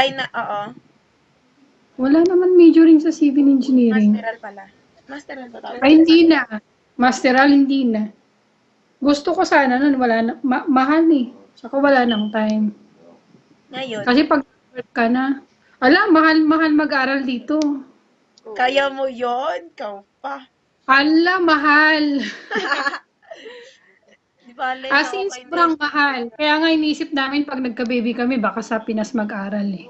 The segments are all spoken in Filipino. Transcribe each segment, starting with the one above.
Ay, oo. Wala naman majoring sa civil engineering. Masteral pala. Masteral ba tawag? Ay, hindi na. Masteral, hindi na. Gusto ko sana nun, wala na. Mahal eh. Saka wala nang time. Ngayon, Kasi pag work ka na, mahal mag-aral dito. kaya mo yon, ikaw pa. Ala, mahal. Di bale As na in, okay na sobrang yun. mahal. Kaya nga inisip namin pag nagka-baby kami, baka sa Pinas mag-aral eh.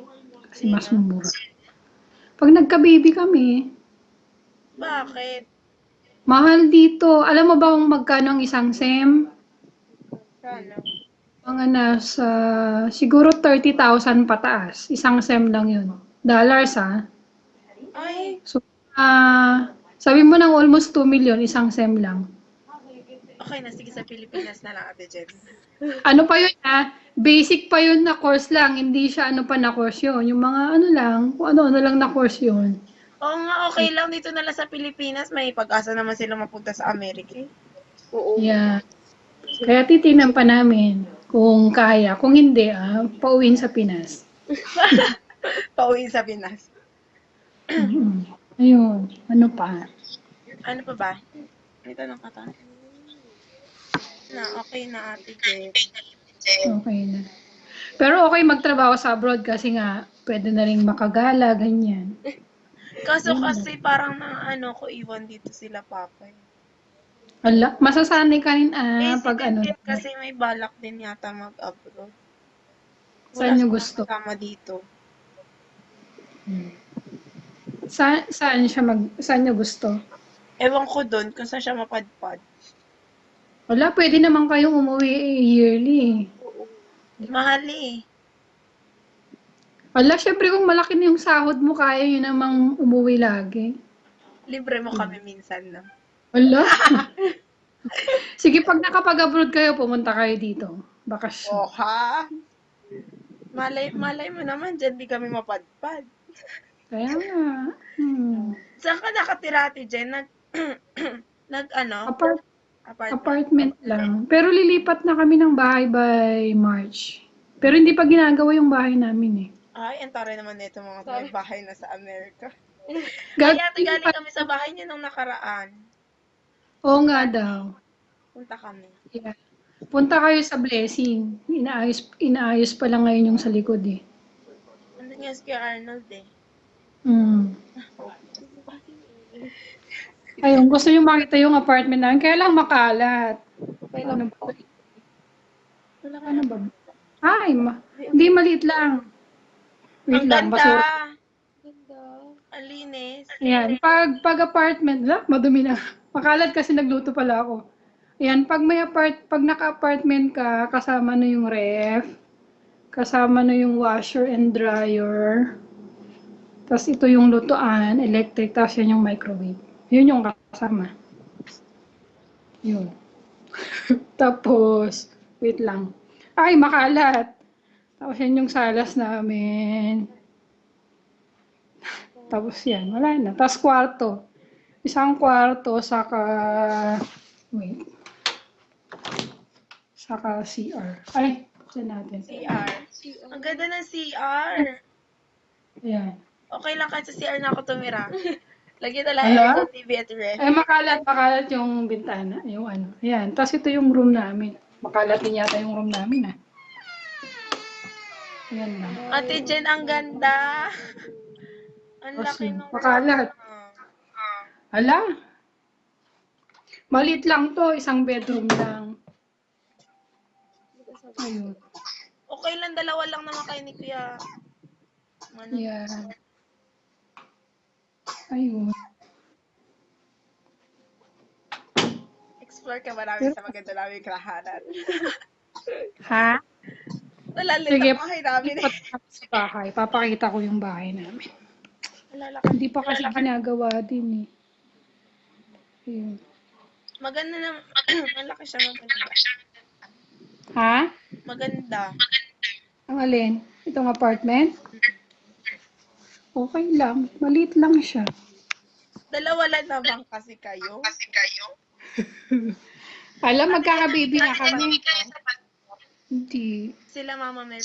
Kasi mas Sino? mura. Pag nagka-baby kami, Bakit? mahal dito. Alam mo ba kung magkano ang isang SEM? Kano? Mga nasa, siguro 30,000 pataas. Isang SEM lang yun. Dollars ah. Ay, So, sabi mo ng almost 2 million, isang SEM lang. okay na. Sige, sa Pilipinas na lang, Ate Jen. Ano pa yun ah? Basic pa yun na course lang. Hindi siya ano pa na course yun. Yung mga ano lang, kung ano-ano lang na course yun. Oo nga, okay lang. Dito na lang sa Pilipinas. May pag-asa naman sila mapunta sa Amerika. Yeah. Kaya titignan pa namin kung kaya. Kung hindi, pauwiin sa Pinas. Pauwi sa Pinas. Mm. Ayun. Ano pa? Ano pa ba? May tanong ka ta? Na, okay na, Ate Jen. Okay na. Pero okay magtrabaho sa abroad kasi nga pwede na rin makagala, ganyan. Kaso kasi parang na ano ko iwan dito sila papa eh. Ala, masasanay ka rin Si pag ano. Tintin kasi may balak din yata mag-abroad. Wala Saan nyo siyang gusto? kasama dito. Saan nyo gusto? Ewan ko doon kung saan siya mapadpad. Wala, pwede naman kayong umuwi yearly. Mahal eh. Wala, syempre kung malaki na yung sahod mo, kaya yun namang umuwi lagi. Libre mo kami minsan na. Wala. Sige, pag nakapag-abroad kayo, pumunta kayo dito. Bakasyon. Oh ha? Malay mo naman dyan di kami mapadpad. Kaya nga. Saan ka nakatira, Ate Jen? Nag ano? Apart Apartment. apartment lang. Pero lilipat na kami ng bahay by March. Pero hindi pa ginagawa yung bahay namin eh. Ay, ang taray naman nito mga may bahay na sa Amerika. Ay, ate, Gagawin galing pa. kami sa bahay niyo nung nakaraan. Oo nga daw. Punta kami. Yeah. Punta kayo sa Blessing. Inaayos pa lang ngayon yung sa likod eh. Andun nga si Kuya Arnold eh. Mm. Ayun, gusto nyo makita yung apartment namin. Kaya lang makalat. Okay Ano lang ba? po. Wala ka Ano na. ba? Ay, hindi maliit lang. Wait Ang lang, ganda! basura. Ang linis. Ayan, pag apartment, madumi na. Makalat kasi nagluto pala ako. Ayan, pag naka-apartment ka, kasama na yung ref, kasama na yung washer and dryer, tapos ito yung lutuan, electric, tapos yan yung microwave. Yun yung kasama. Yun. Tapos, wait lang. Ay, makalat. Tapos yan yung salas namin. Tapos yan, wala na. Tapos kwarto. Isang kwarto, wait, saka CR. Ay, buksan natin. CR. Ang ganda ng CR. Ayan. Okay lang kahit sa CR na ako tumira. Lagyan na lang Ala? aircon, TV at ref. Ay, makalat yung bintana. Yung ano. Ayan. Tapos ito yung room namin. Makalat din yata yung room namin, ah. Ayan lang. Ate Jen, ang ganda. Ang laki Kasi, nung makalat. Ala? Malit lang to. Isang bedroom lang. Ayun. Okay lang, dalawa lang naman kayo ni Kuya. Ano? Ayan. Ayun. Explore ka ba namin sa maganda namin kahanan? Ha? Nalalit Sige, ang bahay namin eh. sa bahay. Papakita ko yung bahay namin. Lalaki. Hindi pa kasi ginagawa din eh. Ayun. Maganda na, malaki siya maganda. Ha? Maganda. Ang alin? Itong apartment? Okay lang. Maliit lang siya. Dalawa lang naman kasi kayo. Alam, magkaka-baby na kami. Hindi. Sila Mama Mel.